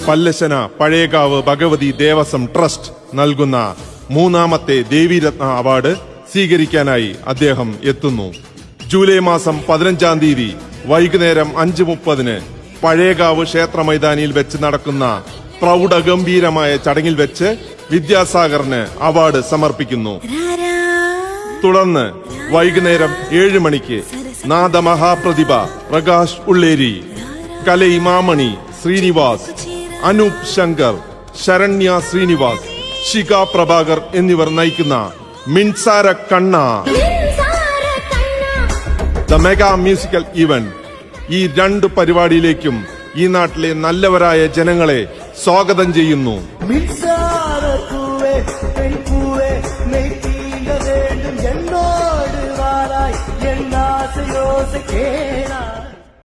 Pallassana Pazhayakavu Bhagavathi Devaswom trust നൽകുന്ന 3ാമത്തെ ദേവീരത്ന award സ്വീകരിക്കാനായി അദ്ദേഹം എത്തുന്നു. ജൂലൈ മാസം 15-ാം തീയതി വൈകുന്നേരം 5:30 പഴയകാവ് ക്ഷേത്ര മൈതാനിയിൽ വെച്ച് നടക്കുന്ന പ്രൗഢഗംഭീരമായ ചടങ്ങിൽ വെച്ച് വിദ്യാസാഗറിന് അവാർഡ് സമർപ്പിക്കുന്നു. തുടർന്ന് വൈകുന്നേരം 7 മണിക്ക് നാദമഹാപ്രതിഭ പ്രകാശ് ഉള്ളേരി, കലൈമാമണി ശ്രീനിവാസ്, അനൂപ് ശങ്കർ, ശരണ്യ ശ്രീനിവാസ്, ശിഖ പ്രഭാകർ എന്നിവർ നയിക്കുന്ന മിൻസാര കണ്ണ ദ മെഗാ മ്യൂസിക്കൽ ഇവന്റ്. ഈ 2 പരിപാടിയിലേക്കും ഈ നാട്ടിലെ നല്ലവരായ ജനങ്ങളെ സ്വാഗതം ചെയ്യുന്നു. എന്നോട് വാരായി എന്നാസയോസ് കേള